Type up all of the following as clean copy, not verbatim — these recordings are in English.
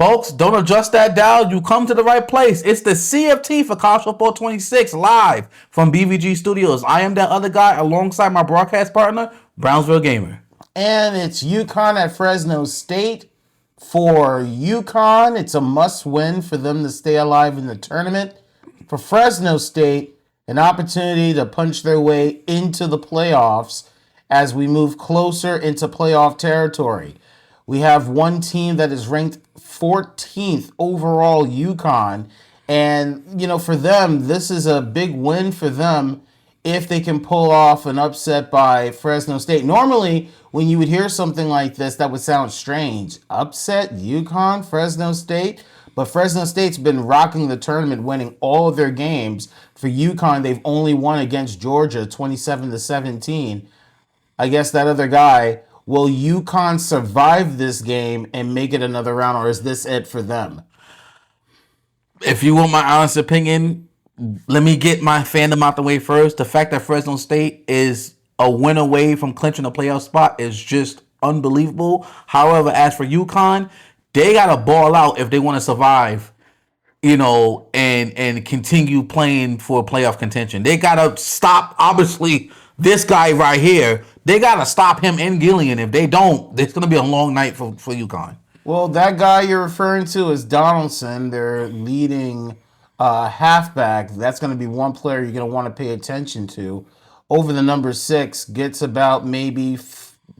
Folks, don't adjust that dial. You come to the right place. It's the CFT for College Football 26 live from BVG Studios. I am that other guy alongside my broadcast partner, Brownsville Gamer. And it's UConn at Fresno State. For UConn, it's a must-win for them to stay alive in the tournament. For Fresno State, an opportunity to punch their way into the playoffs as we move closer into playoff territory. We have one team that is ranked 14th overall, UConn. And, for them, this is a big win for them if they can pull off an upset by Fresno State. Normally, when you would hear something like this, that would sound strange. Upset UConn, Fresno State? But Fresno State's been rocking the tournament, winning all of their games. For UConn, they've only won against Georgia, 27-17. I guess that other guy, will UConn survive this game and make it another round, or is this it for them? If you want my honest opinion, let me get my fandom out the way first. The fact that Fresno State is a win away from clinching a playoff spot is just unbelievable. However, as for UConn, they got to ball out if they want to survive, and continue playing for playoff contention. They got to stop, obviously, this guy right here. They got to stop him and Gillian. If they don't, it's going to be a long night for UConn. Well, that guy you're referring to is Donaldson, their leading halfback. That's going to be one player you're going to want to pay attention to. Over the number 6, gets about maybe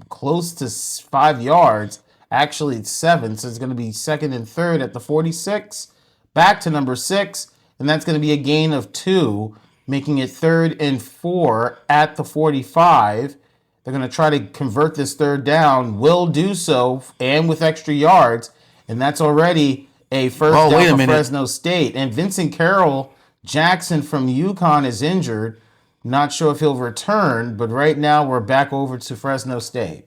close to 5 yards. Actually, it's 7, so it's going to be second and third at the 46. Back to number 6, and that's going to be a gain of 2, making it 3rd and 4 at the 45. They're going to try to convert this third down. Will do so, and with extra yards, and that's already a first down for Fresno State. And Vincent Carroll Jackson from UConn is injured. Not sure if he'll return, but right now we're back over to Fresno State.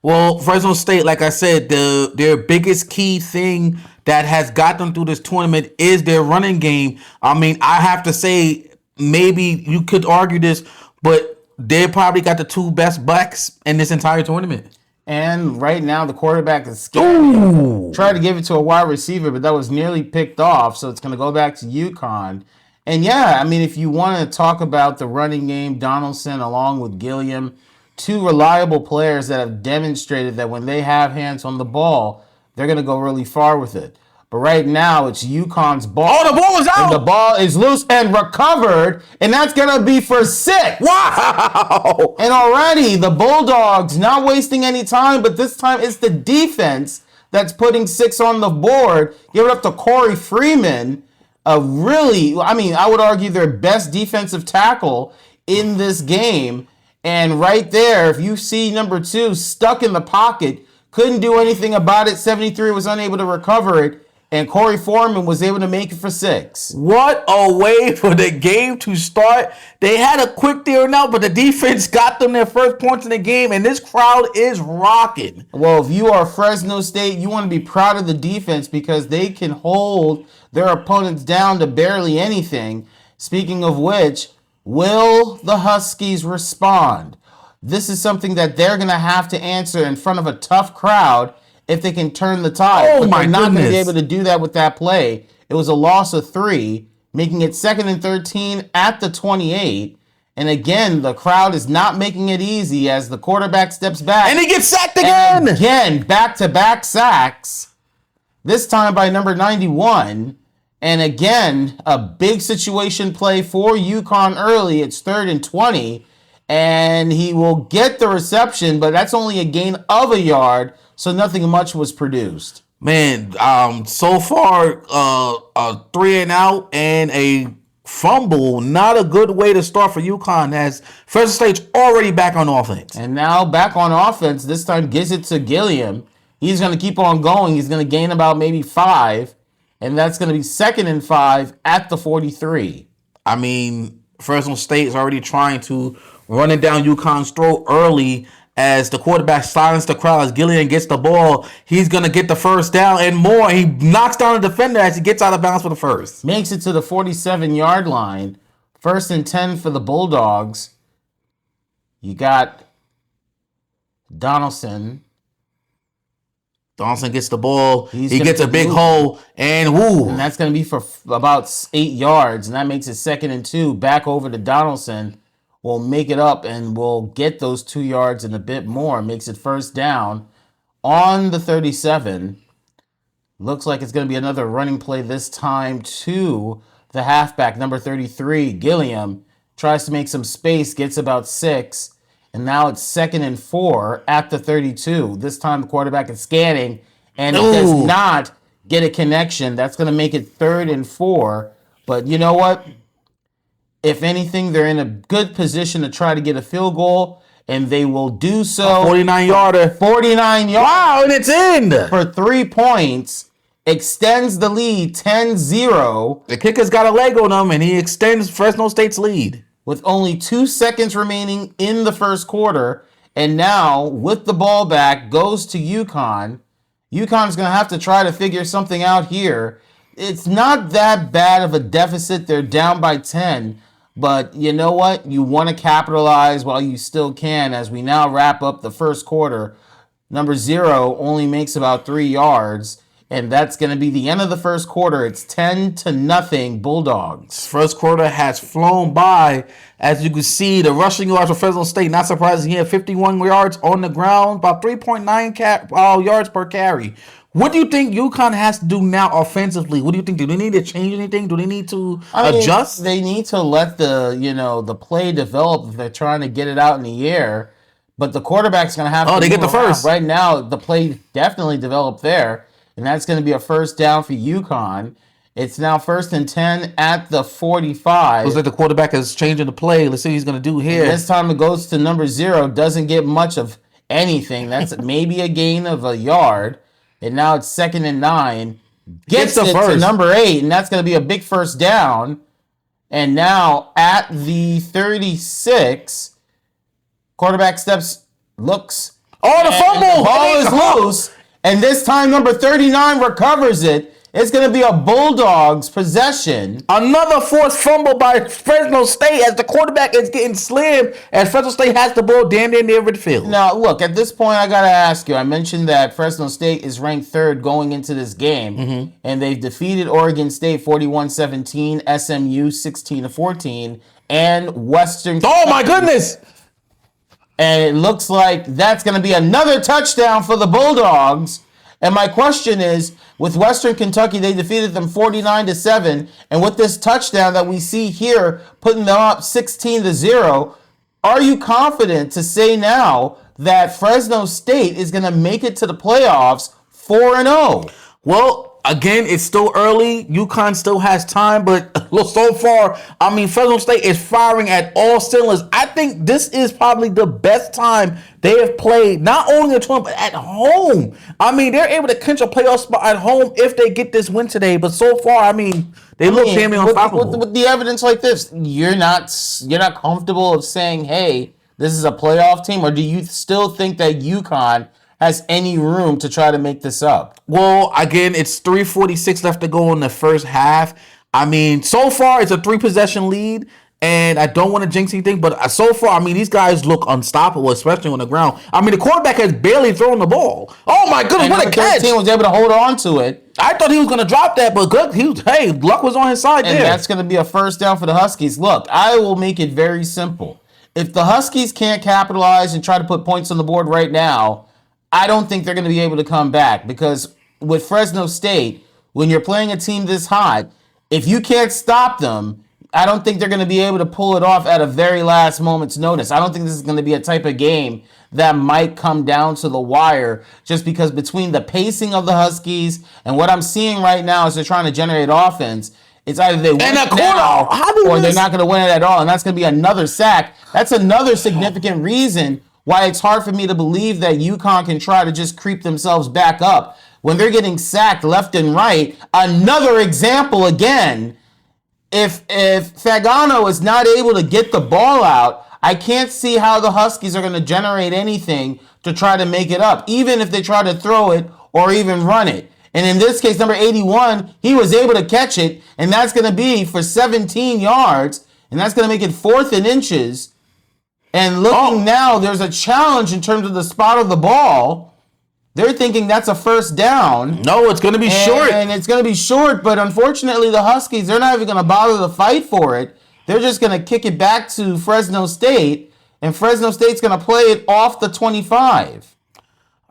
Well, Fresno State, like I said, their biggest key thing that has got them through this tournament is their running game. I mean, I have to say, maybe you could argue this, but they probably got the 2 best backs in this entire tournament. And right now, the quarterback is scared. Tried to give it to a wide receiver, but that was nearly picked off, so it's going to go back to UConn. And yeah, I mean, if you want to talk about the running game, Donaldson along with Gilliam, 2 reliable players that have demonstrated that when they have hands on the ball, they're going to go really far with it. But right now, it's UConn's ball. Oh, the ball is out! And the ball is loose and recovered, and that's going to be for 6. Wow! And already, the Bulldogs not wasting any time, but this time it's the defense that's putting 6 on the board. Give it up to Corey Freeman. I would argue their best defensive tackle in this game. And right there, if you see number 2 stuck in the pocket, couldn't do anything about it. 73 was unable to recover it. And Corey Foreman was able to make it for 6. What a way for the game to start. They had a quick there and out, but the defense got them their first points in the game, and this crowd is rocking. Well, if you are Fresno State, you want to be proud of the defense because they can hold their opponents down to barely anything. Speaking of which, will the Huskies respond? This is something that they're going to have to answer in front of a tough crowd if they can turn the tide. But they're not going to be able to do that with that play. It was a loss of 3, making it 2nd and 13 at the 28. And again, the crowd is not making it easy as the quarterback steps back. And he gets sacked again! And again, back-to-back sacks. This time by number 91. And again, a big situation play for UConn early. It's 3rd and 20. And he will get the reception, but that's only a gain of a yard. So nothing much was produced. Man, so far, a 3 and out and a fumble. Not a good way to start for UConn as Fresno State's already back on offense. And now back on offense, this time gives it to Gilliam. He's going to keep on going. He's going to gain about maybe 5. And that's going to be 2nd and 5 at the 43. I mean, Fresno State is already trying to run it down UConn's throat early as the quarterback silenced the crowd. As Gillian gets the ball, he's going to get the first down and more. He knocks down the defender as he gets out of bounds for the first. Makes it to the 47-yard line. 1st and 10 for the Bulldogs. You got Donaldson Donaldson gets the ball. He's He gonna gets a keep big moving. hole, and woo. And that's going to be for about 8 yards, and that makes it 2nd and 2. Back over to Donaldson. Will make it up and will get those 2 yards and a bit more. Makes it first down on the 37. Looks like it's going to be another running play this time to the halfback, number 33, Gilliam. Tries to make some space, gets about 6. And now it's 2nd and 4 at the 32. This time the quarterback is scanning, and it does not get a connection. That's going to make it 3rd and 4. But you know what? If anything, they're in a good position to try to get a field goal, and they will do so. 49-yarder. 49 yards. Wow, and it's in. For 3 points. Extends the lead 10-0. The kicker's got a leg on him, and he extends Fresno State's lead. With only 2 seconds remaining in the first quarter. And now, with the ball back, goes to UConn. UConn's going to have to try to figure something out here. It's not that bad of a deficit. They're down by 10. But you know what? You want to capitalize while you still can as we now wrap up the first quarter. Number 0 only makes about 3 yards. And that's going to be the end of the first quarter. It's 10-0 Bulldogs. First quarter has flown by. As you can see, the rushing yards for Fresno State, not surprising, he had 51 yards on the ground, about 3.9 yards per carry. What do you think UConn has to do now offensively? What do you think? Do they need to change anything? Do they need to adjust? They need to let the play develop if they're trying to get it out in the air. But the quarterback's going to have to. Oh, they get the first. Right now, the play definitely developed there. And that's going to be a first down for UConn. It's now 1st and 10 at the 45. Looks like the quarterback is changing the play. Let's see what he's going to do here. And this time it goes to number 0. Doesn't get much of anything. That's maybe a gain of a yard. And now it's 2nd and 9. Gets the it first. to number 8. And that's going to be a big first down. And now at the 36, quarterback steps, looks. Oh, the fumble! The ball is loose. And this time, number 39 recovers it. It's going to be a Bulldogs possession. Another forced fumble by Fresno State as the quarterback is getting slammed as Fresno State has the ball damn near midfield. Now, look, at this point, I got to ask you. I mentioned that Fresno State is ranked 3rd going into this game. And they've defeated Oregon State 41-17, SMU 16-14, and Western. Oh, my goodness! And it looks like that's going to be another touchdown for the Bulldogs. And my question is, with Western Kentucky, they defeated them 49-7. And with this touchdown that we see here, putting them up 16-0, are you confident to say now that Fresno State is going to make it to the playoffs 4-0? Well, again, it's still early. UConn still has time, but so far, I mean, Fresno State is firing at all cylinders. I think this is probably the best time they have played, not only at home, but at home. I mean, they're able to clinch a playoff spot at home if they get this win today. But so far, I mean, they look damn unstoppable. With the evidence like this, you're not comfortable of saying, hey, this is a playoff team, or do you still think that UConn has any room to try to make this up? Well, again, it's 3:46 left to go in the first half. I mean, so far it's a 3-possession lead, and I don't want to jinx anything, but so far, I mean, these guys look unstoppable, especially on the ground. I mean, the quarterback has barely thrown the ball. Oh my goodness, what a catch! 13 was able to hold on to it. I thought he was going to drop that, but good. Luck was on his side there. And that's going to be a first down for the Huskies. Look, I will make it very simple. If the Huskies can't capitalize and try to put points on the board right now, I don't think they're going to be able to come back, because with Fresno State, when you're playing a team this hot, if you can't stop them, I don't think they're going to be able to pull it off at a very last moment's notice. I don't think this is going to be a type of game that might come down to the wire, just because between the pacing of the Huskies and what I'm seeing right now as they're trying to generate offense, it's either they win it now or they're not going to win it at all, and that's going to be another sack. That's another significant reason why it's hard for me to believe that UConn can try to just creep themselves back up when they're getting sacked left and right. Another example again, if Fagano is not able to get the ball out, I can't see how the Huskies are going to generate anything to try to make it up, even if they try to throw it or even run it. And in this case, number 81, he was able to catch it, and that's going to be for 17 yards, and that's going to make it 4th and inches. And looking now, there's a challenge in terms of the spot of the ball. They're thinking that's a first down. No, it's going to be short. And it's going to be short, but unfortunately the Huskies, they're not even going to bother to fight for it. They're just going to kick it back to Fresno State, and Fresno State's going to play it off the 25.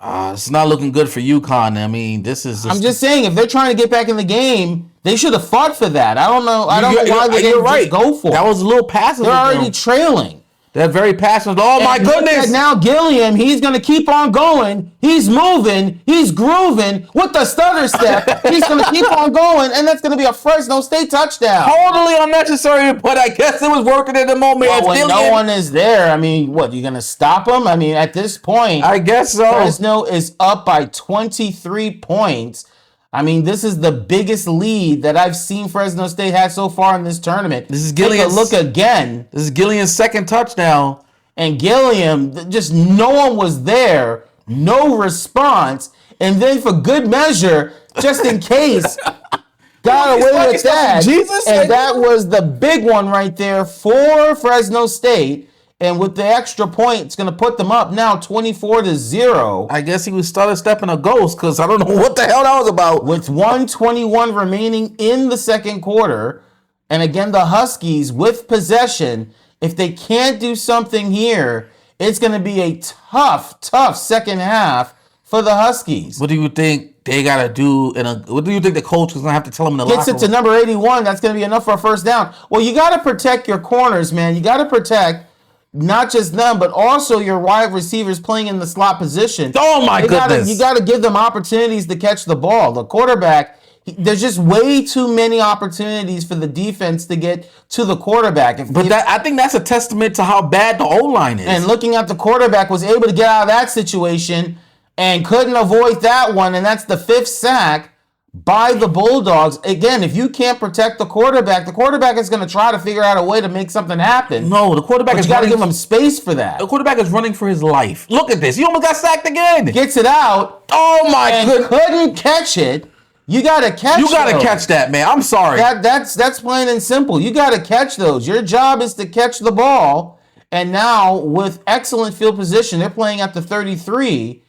It's not looking good for UConn. I mean, I'm just saying, if they're trying to get back in the game, they should have fought for that. I don't know why they didn't just go for it. That was a little passive. They're already trailing. They're very passive. Oh, my goodness. Now Gilliam, he's going to keep on going. He's moving. He's grooving with the stutter step. He's going to keep on going, and that's going to be a Fresno State touchdown. Totally unnecessary, but I guess it was working at the moment. Well, when no one is there, I mean, what, you going to stop him? I mean, at this point, I guess so. Fresno is up by 23 points. I mean, this is the biggest lead that I've seen Fresno State have so far in this tournament. This is Gilliam's. Take a look again. This is Gilliam's second touchdown. And Gilliam, just no one was there, no response. And then for good measure, just in case, got away with that. Jesus, and that was the big one right there for Fresno State. And with the extra point, it's going to put them up now 24-0. I guess he was started stepping a ghost because I don't know what the hell that was about. With 1:21 remaining in the second quarter. And again, the Huskies with possession, if they can't do something here, it's going to be a tough second half for the Huskies. What do you think they got to do? What do you think the coach is going to have to tell them in the locker room? Gets it to number 81. That's going to be enough for a first down. Well, you got to protect your corners, man. You got to protect not just them, but also your wide receivers playing in the slot position. Oh, my goodness. You got to give them opportunities to catch the ball. The quarterback, there's just way too many opportunities for the defense to get to the quarterback. I think that's a testament to how bad the O-line is. And looking at the quarterback, was able to get out of that situation and couldn't avoid that one, and that's the 5th sack by the Bulldogs. Again, if you can't protect the quarterback is going to try to figure out a way to make something happen. No, the quarterback you got to give him space for that. The quarterback is running for his life. Look at this. He almost got sacked again. Gets it out. Oh, my goodness. Couldn't catch it. You got to catch You got to catch that, man. I'm sorry. That's plain and simple. You got to catch those. Your job is to catch the ball. And now, with excellent field position, they're playing at the 33.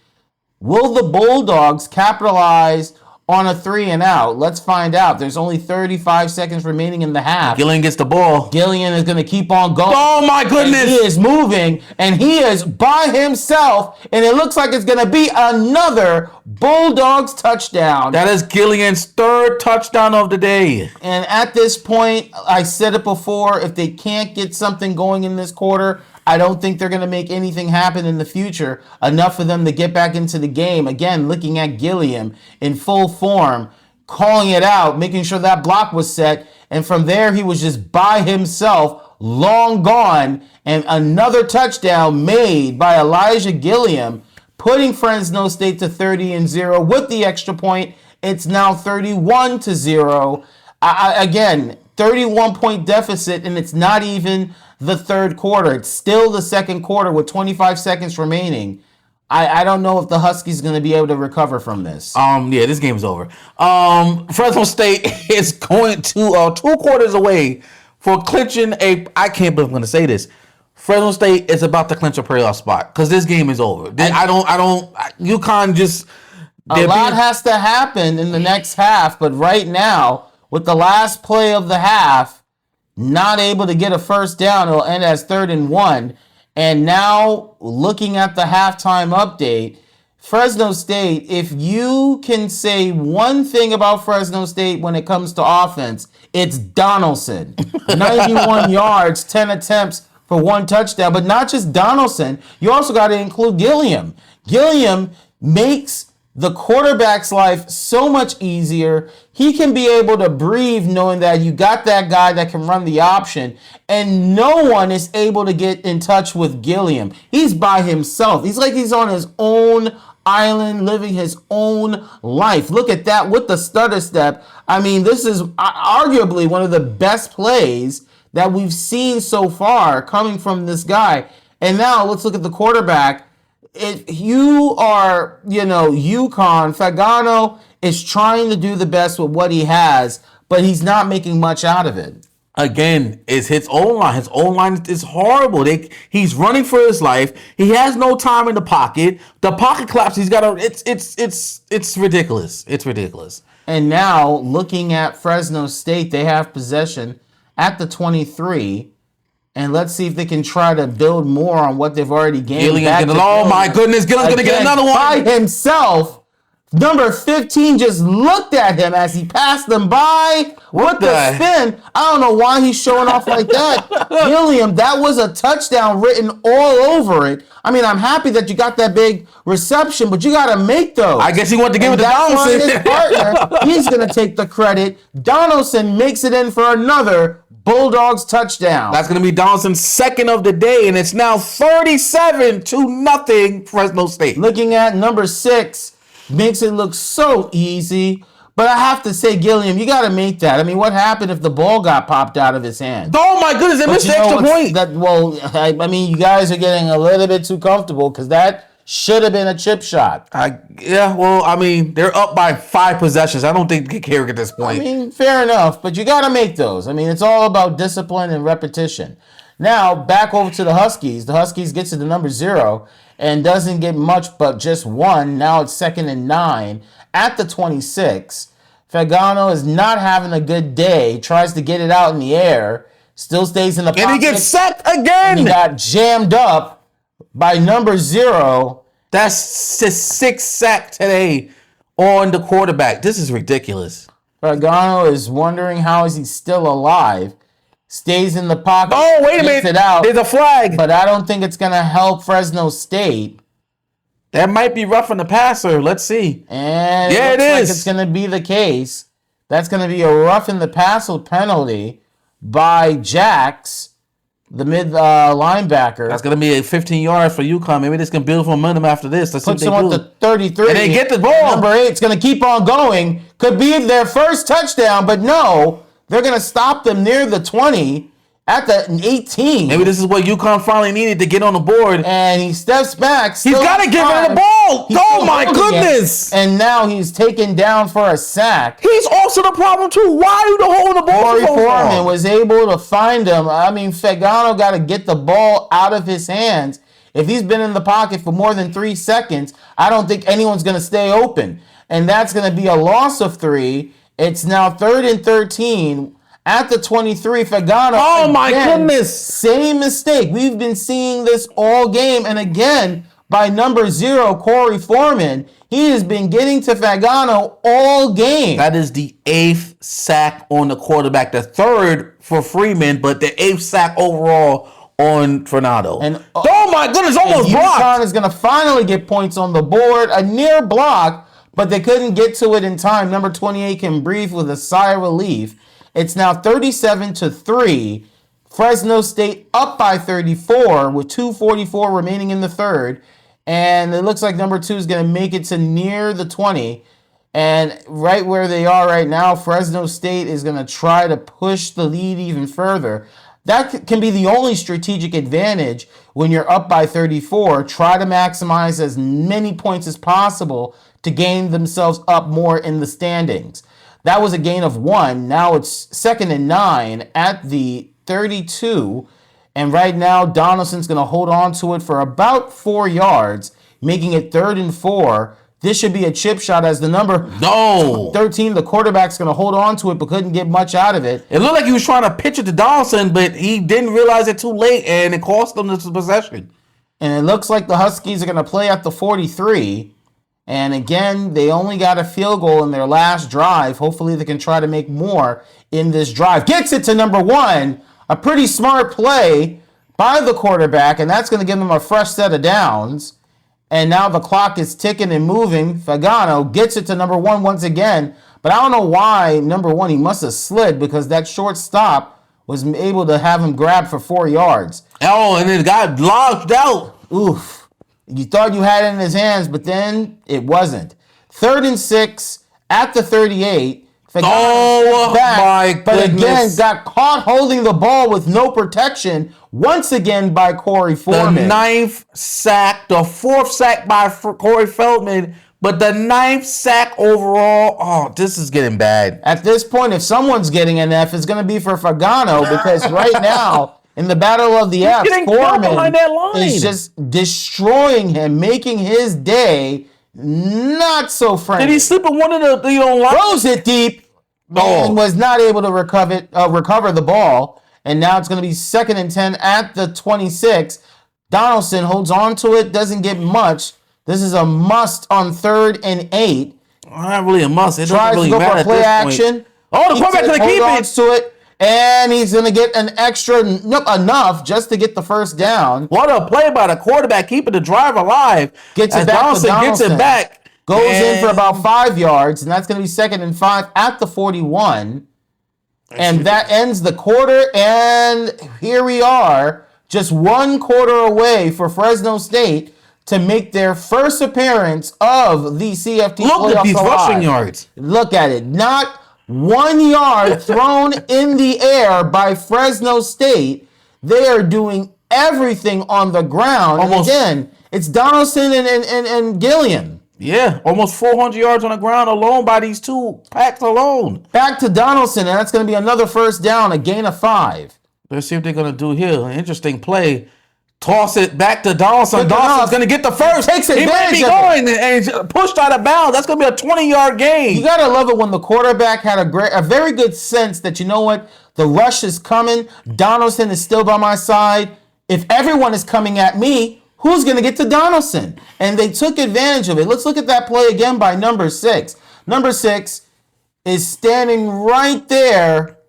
Will the Bulldogs capitalize on a 3-and-out? Let's find out. There's only 35 seconds remaining in the half. Gilliam gets the ball. Gilliam is going to keep on going. Oh, my goodness. And he is moving, and he is by himself, and it looks like it's going to be another Bulldogs touchdown. That is Gilliam's 3rd touchdown of the day. And at this point, I said it before, if they can't get something going in this quarter, I don't think they're going to make anything happen in the future enough for them to get back into the game. Again, looking at Gilliam in full form, calling it out, making sure that block was set. And from there, he was just by himself, long gone. And another touchdown made by Elijah Gilliam, putting Fresno State to 30-0 with the extra point. It's now 31-0. Again, 31-point deficit, and it's not even the third quarter. It's still the second quarter with 25 seconds remaining. I don't know if the Huskies going to be able to recover from this. Yeah, this game's over. Fresno State is going to 2 quarters away for clinching I can't believe I'm going to say this. Fresno State is about to clinch a playoff spot because this game is over. UConn just... A lot has to happen in the next half, but right now, with the last play of the half, not able to get a first down, it'll end as 3rd and 1. And now, looking at the halftime update, Fresno State, if you can say one thing about Fresno State when it comes to offense, it's Donaldson. 91 yards, 10 attempts for 1 touchdown. But not just Donaldson, you also got to include Gilliam. Gilliam makes the quarterback's life so much easier. He can be able to breathe knowing that you got that guy that can run the option, and no one is able to get in touch with Gilliam. He's by himself. He's like he's on his own island, living his own life. Look at that with the stutter step. I mean, this is arguably one of the best plays that we've seen so far coming from this guy. And now let's look at the quarterback. If you are, UConn, Fagano is trying to do the best with what he has, but he's not making much out of it. Again, it's his own line. His own line is horrible. He's running for his life. He has no time in the pocket. The pocket collapse. He's got a. It's ridiculous. It's ridiculous. And now looking at Fresno State, they have possession at the 23, and let's see if they can try to build more on what they've already gained. Oh my goodness, Gilliam's gonna get another one by himself. Number 15 just looked at him as he passed them by. What the spin? I don't know why he's showing off like that. Gilliam, that was a touchdown written all over it. I mean, I'm happy that you got that big reception, but you got to make those. I guess he wanted to give it to Donaldson. His partner, he's going to take the credit. Donaldson makes it in for another Bulldogs touchdown. That's going to be Donaldson's second of the day, and it's now 37-0 Fresno State. Looking at number 6. Makes it look so easy. But I have to say, Gilliam, you got to make that. I mean, what happened if the ball got popped out of his hand? Oh, my goodness. They missed the extra point. I mean, you guys are getting a little bit too comfortable because that should have been a chip shot. They're up by 5 possessions. I don't think they care at this point. I mean, fair enough. But you got to make those. I mean, it's all about discipline and repetition. Now, back over to the Huskies. The Huskies gets to the number 0. And doesn't get much but just 1. Now it's 2nd and 9 at the 26. Fagano is not having a good day. Tries to get it out in the air. Still stays in the pocket. And he gets sacked again. And he got jammed up by number 0. That's his 6th sack today on the quarterback. This is ridiculous. Fagano is wondering how is he still alive. Stays in the pocket. Oh, wait a minute. It out, there's a flag. But I don't think it's going to help Fresno State. That might be roughing the passer. Let's see. And it is. Like it's going to be the case. That's going to be a roughing the passer penalty by Jax, the mid linebacker. That's going to be a 15 yards for UConn. Maybe this can build momentum after this. Let's puts them at the 33. And they get the ball. Number 8 is going to keep on going. Could be their first touchdown, but no. They're going to stop them near the 20 at the 18. Maybe this is what UConn finally needed to get on the board. And he steps back. He's got to give him the ball. Oh, my goodness. And now he's taken down for a sack. He's also the problem, too. Why are you holding the ball Corey Foreman was able to find him. I mean, Fagano got to get the ball out of his hands. If he's been in the pocket for more than 3 seconds, I don't think anyone's going to stay open. And that's going to be a loss of 3. It's now 3rd and 13 at the 23. Fagano. Oh, my goodness. Same mistake. We've been seeing this all game. And again, by number 0, Corey Foreman, he has been getting to Fagano all game. That is the 8th sack on the quarterback. The 3rd for Freeman, but the 8th sack overall on Fernando. And oh, my goodness, almost blocked. UConn is going to finally get points on the board. A near block. But they couldn't get to it in time. Number 28 can breathe with a sigh of relief. It's now 37-3. Fresno State up by 34 with 2:44 remaining in the 3rd. And it looks like number 2 is going to make it to near the 20. And right where they are right now, Fresno State is going to try to push the lead even further. That can be the only strategic advantage when you're up by 34. Try to maximize as many points as possible to gain themselves up more in the standings. That was a gain of 1. Now it's 2nd and 9 at the 32. And right now, Donaldson's going to hold on to it for about 4 yards, making it 3rd and 4. This should be a chip shot as the number 13. The quarterback's going to hold on to it but couldn't get much out of it. It looked like he was trying to pitch it to Donaldson, but he didn't realize it too late, and it cost them the possession. And it looks like the Huskies are going to play at the 43. And again, they only got a field goal in their last drive. Hopefully they can try to make more in this drive. Gets it to number 1. A pretty smart play by the quarterback, and that's going to give them a fresh set of downs. And now the clock is ticking and moving. Fagano gets it to number 1 once again. But I don't know why number 1, he must have slid because that short stop was able to have him grab for 4 yards. Oh, and it got lodged out. Oof. You thought you had it in his hands, but then it wasn't. 3rd and 6 at the 38. Oh, my goodness. But again, got caught holding the ball with no protection once again by Corey Foreman. The 9th sack, the 4th sack by Corey Feldman But the 9th sack overall, oh, this is getting bad. At this point, if someone's getting an F, it's going to be for Fagano because right now, in the battle of the F, Foreman is just destroying him, making his day not so friendly. Did he slip in one of the lines? Throws it deep and was not able to recover the ball. And now it's going to be 2nd and 10 at the 26. Donaldson holds on to it, doesn't get much. This is a must on 3rd and 8. Not really a must. It Tries doesn't really to go matter for play action. Point. Oh, the quarterback's going to keep it. To it. And he's going to get an extra, enough just to get the first down. What a play by the quarterback, keeping the drive alive. Gets it back to Donaldson. Gets it back. Goes in for about 5 yards, and that's going to be 2nd and 5 at the 41. And that ends the quarter, and here we are, just 1 quarter away for Fresno State to make their first appearance of the CFT playoffs. Look at these rushing yards. Look at it. Not 1 yard thrown in the air by Fresno State. They are doing everything on the ground. Almost, and again, it's Donaldson and Gilliam. Yeah, almost 400 yards on the ground alone by these two packs alone. Back to Donaldson, and that's going to be another first down, a gain of 5. Let's see what they're going to do here. An interesting play. Toss it back to Donaldson. Donaldson's going to get the first. He might be going and pushed out of bounds. That's going to be a 20-yard gain. You got to love it when the quarterback had a very good sense that, you know what, the rush is coming. Donaldson is still by my side. If everyone is coming at me, who's going to get to Donaldson? And they took advantage of it. Let's look at that play again by number 6. Number 6 is standing right there,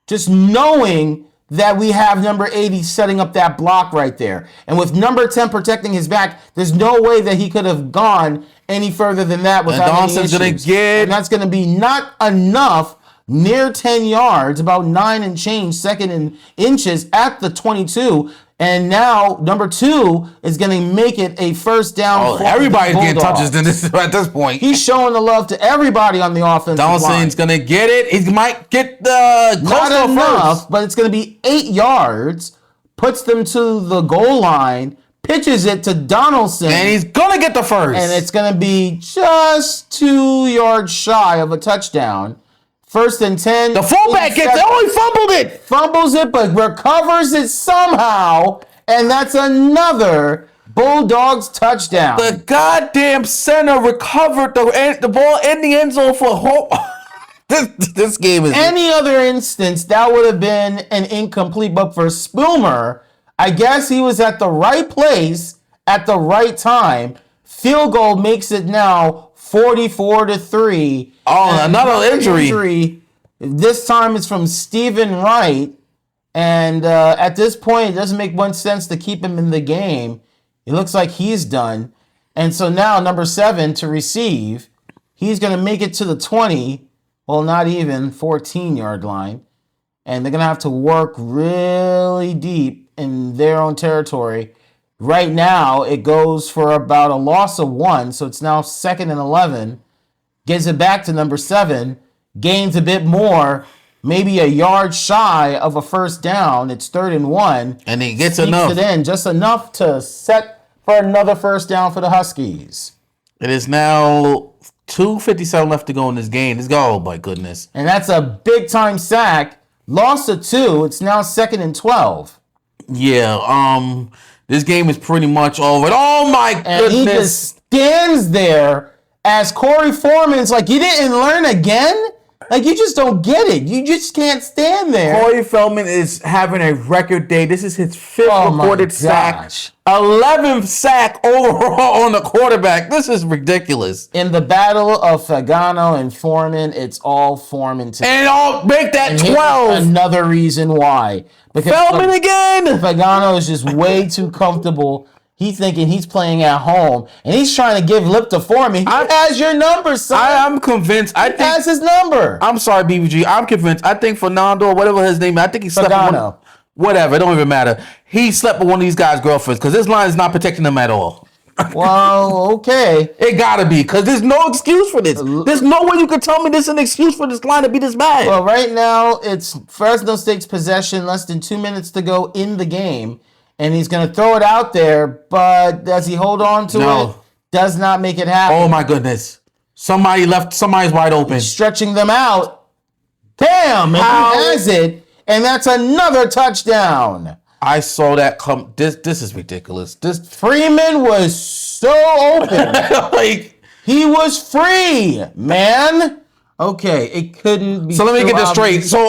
just knowing that we have number 80 setting up that block right there. And with number 10 protecting his back, there's no way that he could have gone any further than that without any issues. And that's going to be not enough, near 10 yards, about 9 and change, 2nd in inches at the 22. And now number 2 is going to make it a first down. Oh, everybody's getting touches at this point. He's showing the love to everybody on the offensive line. Donaldson's going to get it. He might get the not enough, but it's going to be 8 yards. Puts them to the goal line. Pitches it to Donaldson. And he's going to get the first. And it's going to be just 2 yards shy of a touchdown. 1st and 10. The fullback gets it. Oh, he fumbled it. Fumbles it, but recovers it somehow. And that's another Bulldogs touchdown. The goddamn center recovered the ball in the end zone for hope. This game is... Any other instance, that would have been an incomplete. But for Spoomer, I guess he was at the right place at the right time. Field goal makes it now 44-3. Oh, another injury. This time it's from Stephen Wright. And at this point, it doesn't make much sense to keep him in the game. It looks like he's done. And so now number 7 to receive. He's going to make it to the 20. Well, not even 14-yard line. And they're going to have to work really deep in their own territory. Right now, it goes for about a loss of 1. So it's now 2nd and 11. Gives it back to number 7. Gains a bit more. Maybe a yard shy of a first down. It's 3rd and 1. And he gets enough. It in just enough to set for another first down for the Huskies. It is now 2:57 left to go in this game. Let's go, my goodness. And that's a big-time sack. Loss of 2. It's now 2nd and 12. Yeah, this game is pretty much over. Oh, my goodness. And he just stands there as Corey Foreman's like, you didn't learn again? Like, you just don't get it. You just can't stand there. Corey Feldman is having a record day. This is his 5th recorded sack. 11th sack overall on the quarterback. This is ridiculous. In the battle of Fagano and Foreman, it's all Foreman today. And I'll make that 12. Another reason why. Because Feldman again. Fagano is just way too comfortable. He's thinking he's playing at home, and he's trying to give lip to Foreman. He has your number, son. I am convinced. He has his number. I'm sorry, BBG. I'm convinced. I think Fernando, or whatever his name is, I think he slept with one. Whatever, it don't even matter. He slept with one of these guys' girlfriends because this line is not protecting them at all. Well, okay. It gotta be, because there's no excuse for this. There's no way you can tell me this is an excuse for this line to be this bad. Well, right now, it's Fresno State's possession, less than 2 minutes to go in the game. And he's going to throw it out there, but does he hold on to it? does not make it happen. Oh my goodness. Somebody's wide open. Stretching them out. Damn, and he has it, and that's another touchdown. I saw that come. This is ridiculous. Freeman was so open. Like, he was free, man. Okay, it couldn't be. so let me get this straight. obvious. So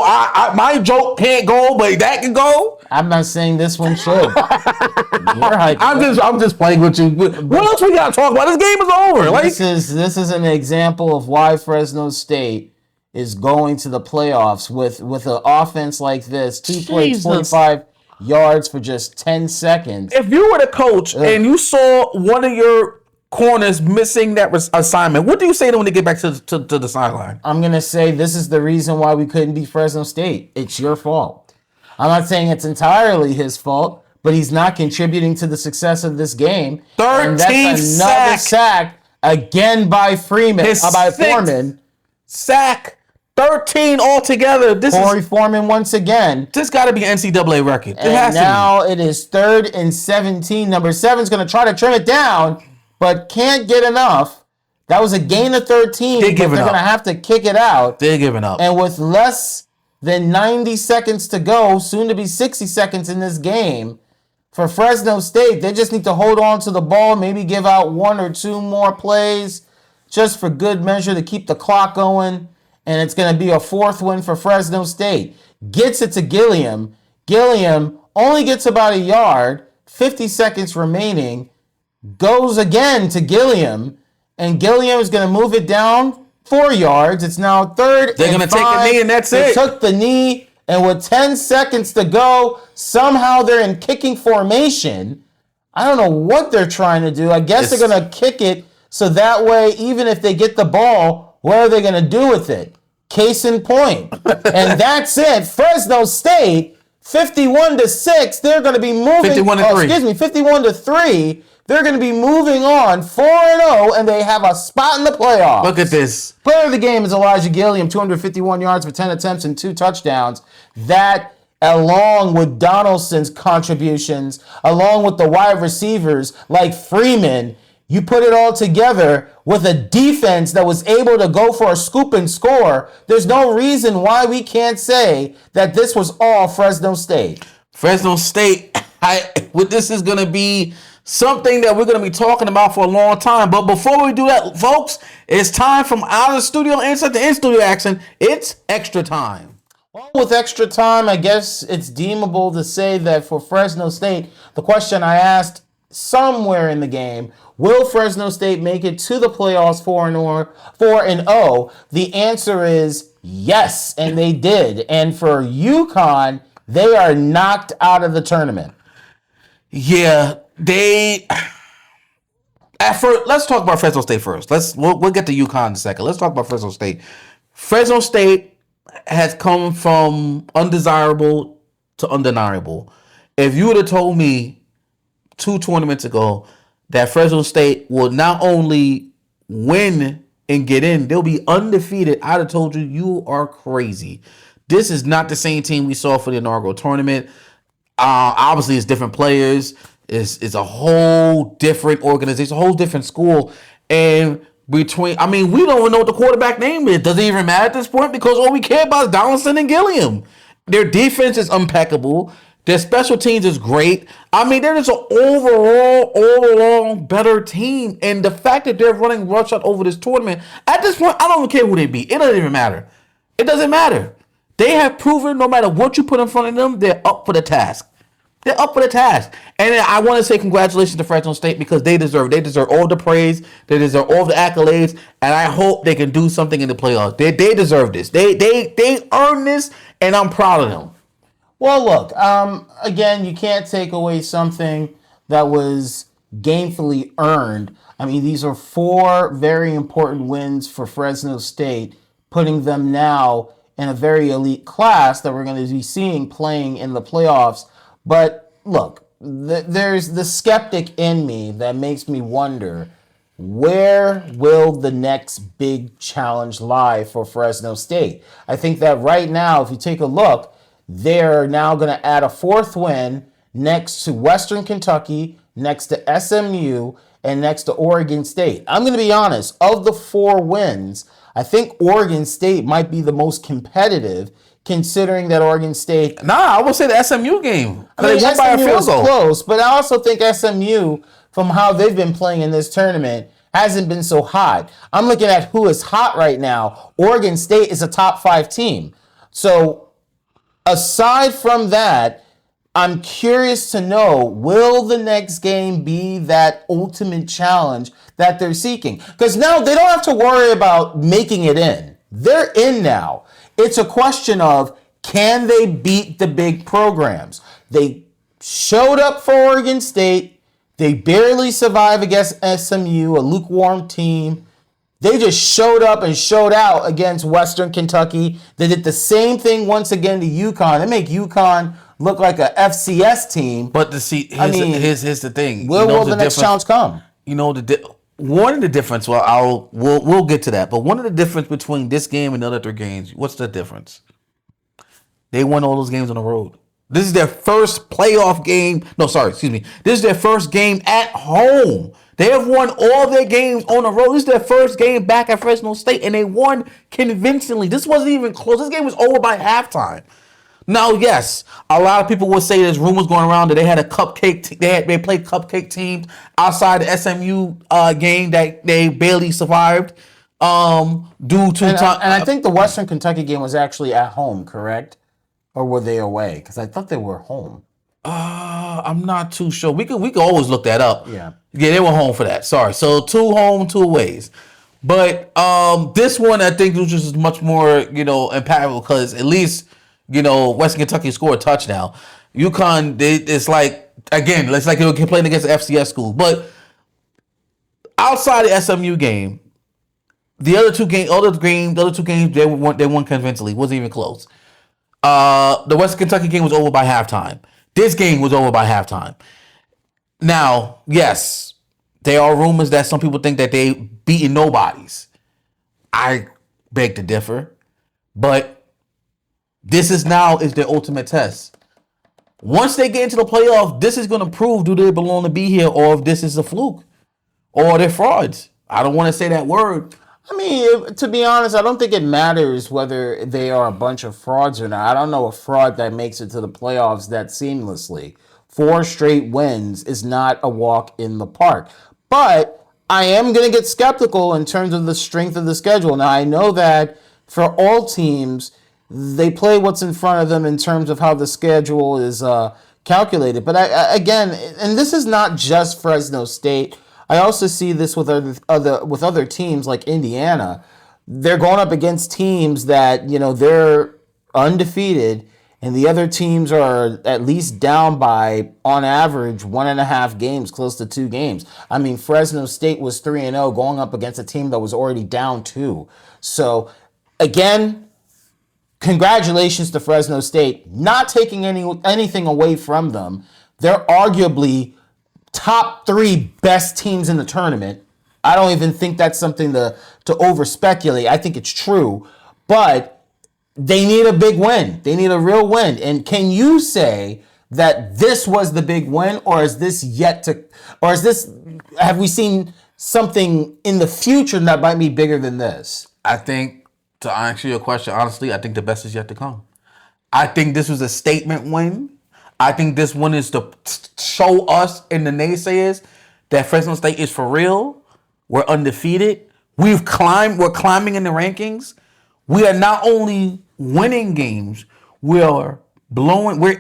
my joke can't go, but that can go. I'm not saying this one should. You're hyped. I'm just playing with you. What else we gotta talk about? This game is over. Like, This is an example of why Fresno State is going to the playoffs with an offense like this. 2 plays, 45 yards for just 10 seconds. if you were the coach and you saw one of your corners missing that assignment, what do you say to them when they get back to the sideline? I'm going to say this is the reason why we couldn't beat Fresno State. It's your fault. I'm not saying it's entirely his fault, but he's not contributing to the success of this game. 13 And that's another sack again by Foreman. Sack. 13 altogether. Corey Foreman once again. This got to be an NCAA record. It And has now it is 3rd and 17. Number 7's going to try to trim it down, but can't get enough. That was a gain of 13. They're giving going to up. have to kick it out. They're giving up. And with less than 90 seconds to go, soon to be 60 seconds in this game, for Fresno State, they just need to hold on to the ball, maybe give out 1 or 2 more plays just for good measure to keep the clock going. And it's going to be a 4th win for Fresno State. Gets it to Gilliam. Gilliam only gets about a yard, 50 seconds remaining. Goes again to Gilliam. And Gilliam is going to move it down 4 yards. It's now 3rd. They're going to take the knee and that's They it. took the knee. And with 10 seconds to go, somehow they're in kicking formation. I don't know what they're trying to do. I guess they're going to kick it so that way, even if they get the ball, what are they going to do with it? Case in point. And that's it. Fresno State, 51-6. They're going to be moving. 51-3. 51-3. They're going to be moving on 4-0, and they have a spot in the playoffs. Look at this. Player of the game is Elijah Gilliam, 251 yards for 10 attempts and 2 touchdowns. That, along with Donaldson's contributions, along with the wide receivers like Freeman, you put it all together with a defense that was able to go for a scoop and score. There's no reason why we can't say that this was all Fresno State. Fresno State, this is going to be something that we're going to be talking about for a long time. But before we do that, folks, it's time from out of the studio inside the in-studio action. It's extra time. Well, with extra time, I guess it's deemable to say that for Fresno State, the question I asked somewhere in the game, will Fresno State make it to the playoffs 4-0? The answer is yes, and they did. And for UConn, they are knocked out of the tournament. Yeah, let's talk about Fresno State first. We'll get to UConn in a second. Let's talk about Fresno State. Fresno State has come from undesirable to undeniable. If you would have told me 2 tournaments ago that Fresno State will not only win and get in, they'll be undefeated, I'd have told you are crazy. This is not the same team we saw for the inaugural tournament. Obviously, it's different players. It's a whole different organization, a whole different school. And we don't even know what the quarterback name is. Does it even matter at this point? Because all we care about is Donaldson and Gilliam. Their defense is impeccable. Their special teams is great. They're just an overall better team. And the fact that they're running roughshod over this tournament, at this point, I don't even care who they beat. It doesn't even matter. It doesn't matter. They have proven no matter what you put in front of them, they're up for the task. They're up for the task. And I want to say congratulations to Fresno State because they deserve all the praise. They deserve all the accolades. And I hope they can do something in the playoffs. They deserve this. They earned this, and I'm proud of them. Well, look, again, you can't take away something that was gainfully earned. These are 4 very important wins for Fresno State, putting them now in a very elite class that we're going to be seeing playing in the playoffs. But look, there's the skeptic in me that makes me wonder, where will the next big challenge lie for Fresno State? I think that right now, if you take a look, they're now going to add a 4th win next to Western Kentucky, next to SMU, and next to Oregon State. I'm going to be honest, of the 4 wins, I think Oregon State might be the most competitive, considering that Oregon State. Nah, I would say the SMU game. I mean, They won by a SMU field was goal. close, but I also think SMU, from how they've been playing in this tournament, hasn't been so hot. I'm looking at who is hot right now. Oregon State is a top 5 team. So aside from that, I'm curious to know, will the next game be that ultimate challenge that they're seeking? Because now they don't have to worry about making it in. They're in now. It's a question of, can they beat the big programs? They showed up for Oregon State. They barely survived against SMU, a lukewarm team. They just showed up and showed out against Western Kentucky. They did the same thing once again to UConn. They make UConn look like a FCS team. But here's the thing. Where will the next challenge come? You know, one of the difference. Well, we'll get to that. But one of the difference between this game and the other 3 games, what's the difference? They won all those games on the road. This is their first playoff game. No, sorry, excuse me. This is their first game at home. They have won all their games on the road. This is their first game back at Fresno State, and they won convincingly. This wasn't even close. This game was over by halftime. Now, yes, a lot of people would say there's rumors going around that they had a cupcake. They played cupcake teams outside the SMU game that they barely survived due to time. And I think the Western Kentucky game was actually at home, correct? Or were they away? Because I thought they were home. I'm not too sure. We could always look that up. Yeah, they were home for that. Sorry. So 2 home, 2 aways. But this one, I think, was just much more, impactful because at least, Western Kentucky scored a touchdown. UConn, it's like they were playing against the FCS school. But outside the SMU game, the other two games, they won convincingly. It wasn't even close. The Western Kentucky game was over by halftime. This game was over by halftime. Now, yes, there are rumors that some people think that they beaten nobodies. I beg to differ, but this is their ultimate test. Once they get into the playoff, this is going to prove do they belong to be here or if this is a fluke or they're frauds. I don't want to say that word. I mean, to be honest, I don't think it matters whether they are a bunch of frauds or not. I don't know a fraud that makes it to the playoffs that seamlessly. 4 straight wins is not a walk in the park. But I am going to get skeptical in terms of the strength of the schedule. Now, I know that for all teams, they play what's in front of them in terms of how the schedule is calculated. But again, and this is not just Fresno State. I also see this with other teams like Indiana. They're going up against teams that, they're undefeated, and the other teams are at least down by, on average, 1.5 games, close to 2 games. I mean, Fresno State was 3-0 going up against a team that was already down 2. So, again, congratulations to Fresno State. Not taking anything away from them. They're arguably top 3 best teams in the tournament. I don't even think that's something to over speculate. I think it's true, but they need a big win. They need a real win. And can you say that this was the big win, or have we seen something in the future that might be bigger than this? I think, to answer your question, honestly, I think the best is yet to come. I think this was a statement win. I think this one is to show us and the naysayers that Fresno State is for real. We're undefeated. We're climbing in the rankings. We are not only winning games, we're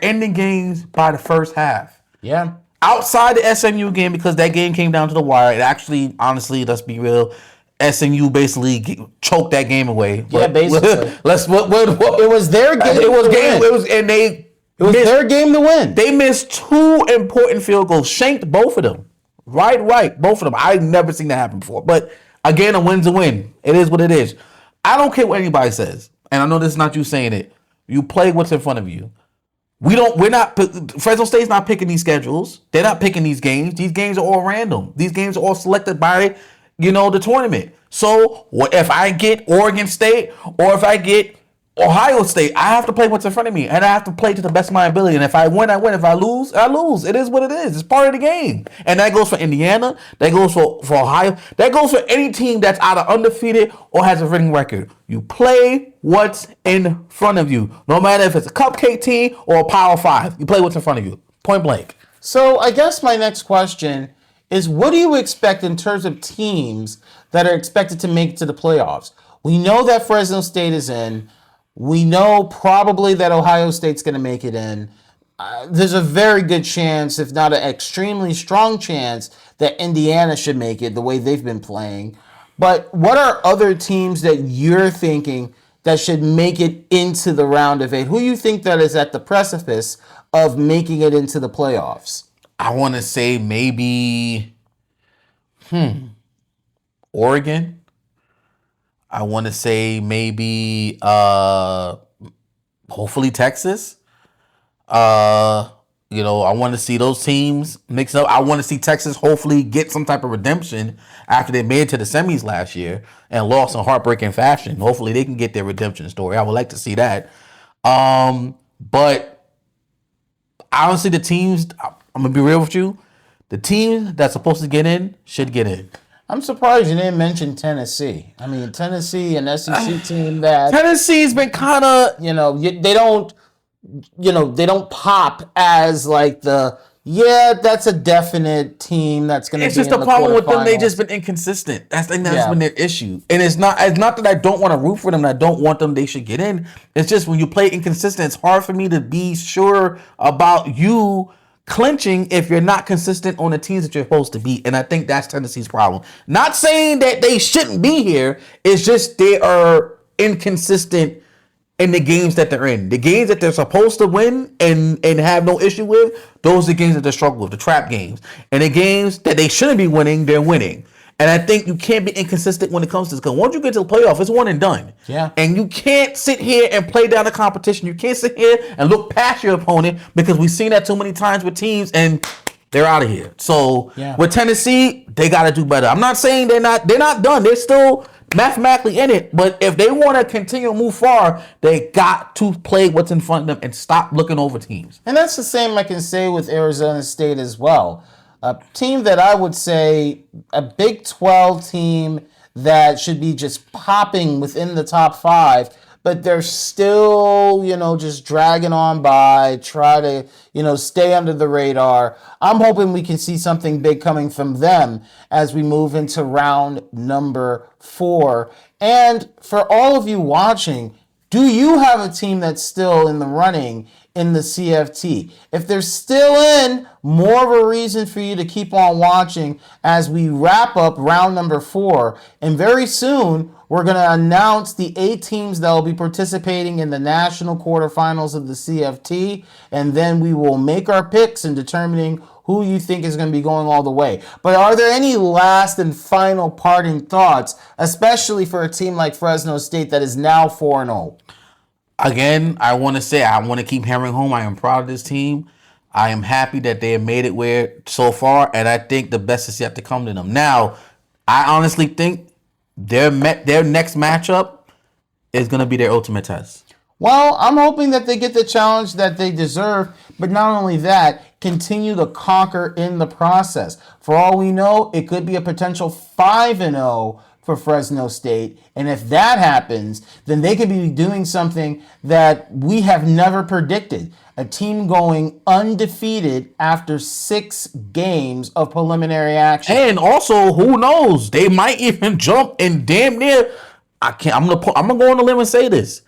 ending games by the first half. Yeah. Outside the SMU game, because that game came down to the wire, it actually, honestly, let's be real, SMU basically choked that game away. Yeah, basically. It was their game. It was their game to win. They missed 2 important field goals, shanked both of them. Right, both of them. I've never seen that happen before. But again, a win's a win. It is what it is. I don't care what anybody says, and I know this is not you saying it. You play what's in front of you. Fresno State's not picking these schedules. They're not picking these games. These games are all random. These games are all selected by, the tournament. So if I get Oregon State or if I get Ohio State, I have to play what's in front of me, and I have to play to the best of my ability. And if I win, I win. If I lose, I lose. It is what it is. It's part of the game. And that goes for Indiana. That goes for Ohio. That goes for any team that's either undefeated or has a winning record. You play what's in front of you. No matter if it's a cupcake team or a Power 5. You play what's in front of you. Point blank. So I guess my next question is, what do you expect in terms of teams that are expected to make it to the playoffs? We know that Fresno State is in. We know probably that Ohio State's going to make it in. There's a very good chance, if not an extremely strong chance, that Indiana should make it the way they've been playing. But what are other teams that you're thinking that should make it into the round of 8? Who you think that is at the precipice of making it into the playoffs? I want to say maybe Oregon. I want to say maybe hopefully Texas. I want to see those teams mix up. I want to see Texas hopefully get some type of redemption after they made it to the semis last year and lost in heartbreaking fashion. Hopefully they can get their redemption story. I would like to see that. But honestly, the teams, I'm going to be real with you, the team that's supposed to get in should get in. I'm surprised you didn't mention Tennessee. I mean, Tennessee, an SEC team that Tennessee's been kind of, they don't pop as like that's a definite team that's going to be. It's just in the problem with them. They quarterfinals. just been inconsistent. That's been their issue. And it's not that I don't want to root for them. I don't want them. They should get in. It's just when you play inconsistent, it's hard for me to be sure about you clinching if you're not consistent on the teams that you're supposed to beat. And I think that's Tennessee's problem. Not saying that they shouldn't be here. It's just they are inconsistent in the games that they're in. The games that they're supposed to win and have no issue with, those are the games that they struggle with, the trap games. And the games that they shouldn't be winning, they're winning. And I think you can't be inconsistent when it comes to this. Because once you get to the playoff, it's one and done. Yeah. And you can't sit here and play down the competition. You can't sit here and look past your opponent, because we've seen that too many times with teams and they're out of here. So with Tennessee, they got to do better. I'm not saying they're not done. They're still mathematically in it. But if they want to continue to move far, they got to play what's in front of them and stop looking over teams. And that's the same I can say with Arizona State as well. A team that I would say a Big 12 team that should be just popping within the top 5, but they're still, just dragging on by, try to, stay under the radar. I'm hoping we can see something big coming from them as we move into round number 4. And for all of you watching, do you have a team that's still in the running in the CFT? If they're still in, more of a reason for you to keep on watching as we wrap up round number 4. And very soon, we're going to announce the 8 teams that will be participating in the national quarterfinals of the CFT. And then we will make our picks in determining who you think is going to be going all the way. But are there any last and final parting thoughts, especially for a team like Fresno State that is now 4-0? Again, I want to keep hammering home, I am proud of this team. I am happy that they have made it where so far, and I think the best is yet to come to them. Now, I honestly think their next matchup is going to be their ultimate test. Well, I'm hoping that they get the challenge that they deserve, but not only that, continue to conquer in the process. For all we know, it could be a potential 5-0 for Fresno State. And if that happens, then they could be doing something that we have never predicted. A team going undefeated after 6 games of preliminary action. And also, who knows? They might even jump and damn near. I'm gonna go on a limb and say this.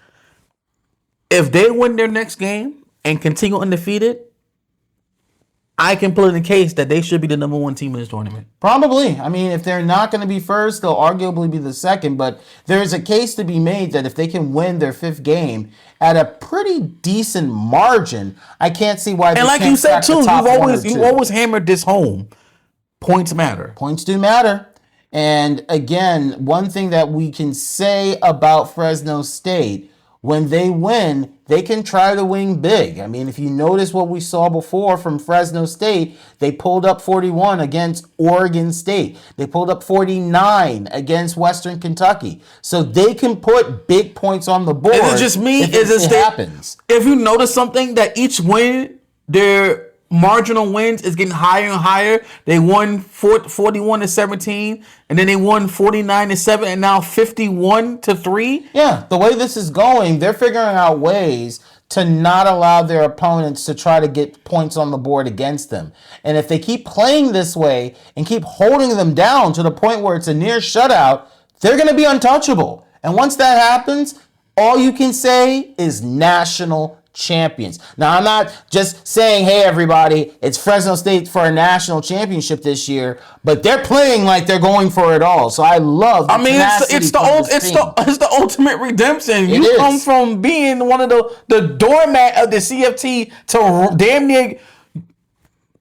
If they win their next game and continue undefeated, I can put in the case that they should be the number 1 team in this tournament. Probably. I mean, if they're not going to be first, they'll arguably be the second. But there's a case to be made that if they can win their 5th game at a pretty decent margin, I can't see why. And like you said too, you've always hammered this home. Points matter. Points do matter. And again, one thing that we can say about Fresno State, when they win, they can try to win big. I mean, if you notice what we saw before from Fresno State, they pulled up 41 against Oregon State. They pulled up 49 against Western Kentucky. So they can put big points on the board. Is it just me? If it happens. If you notice something, that each win, their marginal wins is getting higher and higher. They won 41-17, and then they won 49-7, and now 51-3. Yeah, the way this is going, they're figuring out ways to not allow their opponents to try to get points on the board against them. And if they keep playing this way and keep holding them down to the point where it's a near shutout, they're going to be untouchable. And once that happens, all you can say is national champions. Now, I'm not just saying, hey, everybody, it's Fresno State for a national championship this year, but they're playing like they're going for it all. So I love. It's the ultimate redemption. You come from being one of the doormat of the CFT to damn near.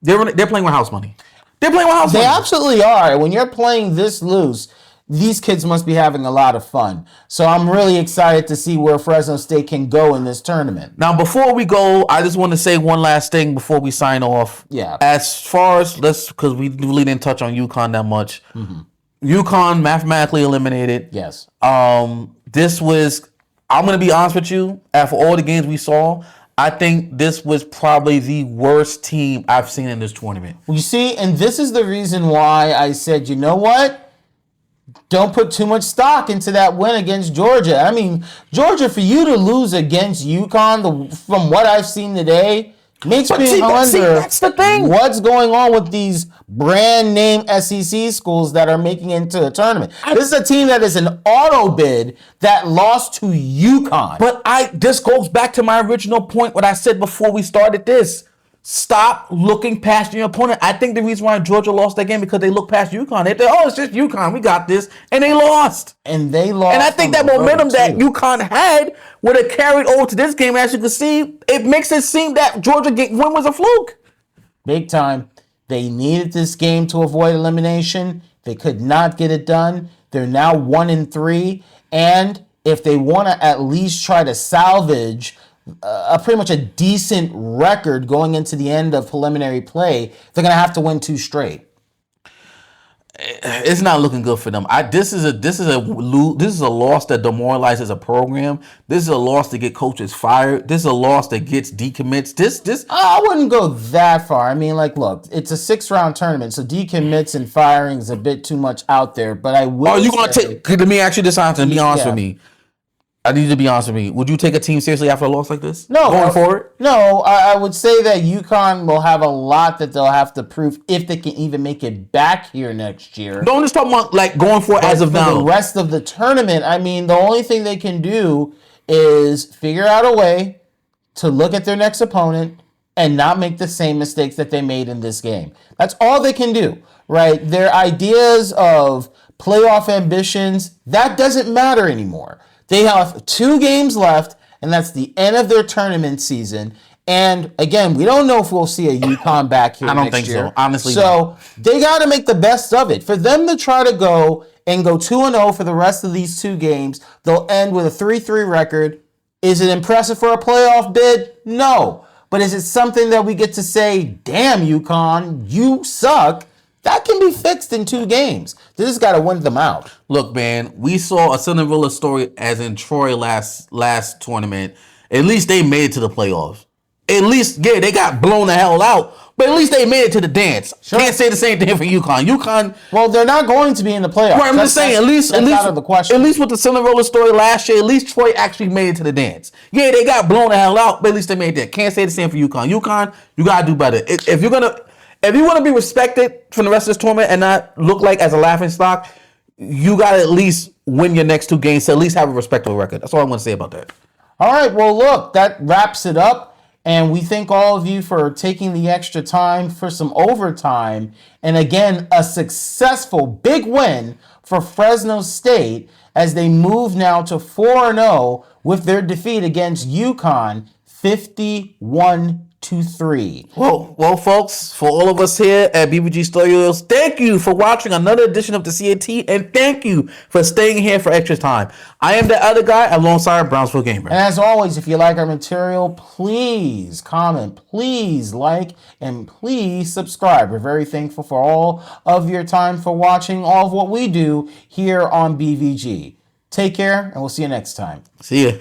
They're playing with house money. They're playing with house money. They absolutely are. When you're playing this loose, these kids must be having a lot of fun. So I'm really excited to see where Fresno State can go in this tournament. Now, before we go, I just want to say one last thing before we sign off. Yeah. As far as, because we really didn't touch on UConn that much. Mm-hmm. UConn mathematically eliminated. Yes. This was, I'm going to be honest with you, after all the games we saw, I think this was probably the worst team I've seen in this tournament. You see, and this is the reason why I said, you know what? Don't put too much stock into that win against Georgia. I mean, Georgia, for you to lose against UConn, from what I've seen today, makes me wonder that's the thing. What's going on with these brand name SEC schools that are making it into a tournament. This is a team that is an auto bid that lost to UConn. But this goes back to my original point, what I said before we started this. Stop looking past your opponent. I think the reason why Georgia lost that game because they looked past UConn. They thought, it's just UConn. We got this. And they lost. And I think that momentum that UConn had would have carried over to this game. As you can see, it makes it seem that Georgia win was a fluke. Big time. They needed this game to avoid elimination. They could not get it done. They're now 1-3. And if they want to at least try to salvage pretty much a decent record going into the end of preliminary play, they're going to have to win 2 straight. It's not looking good for them. This is a loss that demoralizes a program. This is a loss to get coaches fired. This is a loss that gets decommits. I wouldn't go that far. I mean, look, it's a 6-round tournament, so decommits and firing is a bit too much out there. But I will. Let me ask you this honest and be honest with me. I need you to be honest with me. Would you take a team seriously after a loss like this? No. Going forward? No, I would say that UConn will have a lot that they'll have to prove if they can even make it back here next year. Don't just talk about going forward as of now. For the rest of the tournament, I mean, the only thing they can do is figure out a way to look at their next opponent and not make the same mistakes that they made in this game. That's all they can do, right? Their ideas of playoff ambitions, that doesn't matter anymore. They have 2 games left, and that's the end of their tournament season. And again, we don't know if we'll see a UConn back here next year. I don't think so, honestly. So they got to make the best of it. For them to try to go 2-0 for the rest of these 2 games, they'll end with a 3-3 record. Is it impressive for a playoff bid? No. But is it something that we get to say, damn, UConn, you suck? That can be fixed in 2 games. They just got to win them out. Look, man, we saw a Cinderella story as in Troy last tournament. At least they made it to the playoffs. At least, yeah, they got blown the hell out, but at least they made it to the dance. Sure. Can't say the same thing for UConn. Well, they're not going to be in the playoffs. Right, I'm just saying, at least out of the question. At least with the Cinderella story last year, at least Troy actually made it to the dance. Yeah, they got blown the hell out, but at least they made it there. Can't say the same for UConn. UConn, you gotta do better. If you want to be respected from the rest of this tournament and not look like as a laughing stock, you got to at least win your next 2 games to at least have a respectable record. That's all I'm going to say about that. All right. Well, look, that wraps it up. And we thank all of you for taking the extra time for some overtime. And again, a successful big win for Fresno State as they move now to 4-0 with their defeat against UConn, 51-0. 823. Well, folks, for all of us here at BBG Studios, thank you for watching another edition of the CAT, and thank you for staying here for extra time. I am the other guy alongside Brownsville Gamer. And as always, if you like our material, please comment, please like, and please subscribe. We're very thankful for all of your time for watching all of what we do here on BVG. Take care, and we'll see you next time. See ya.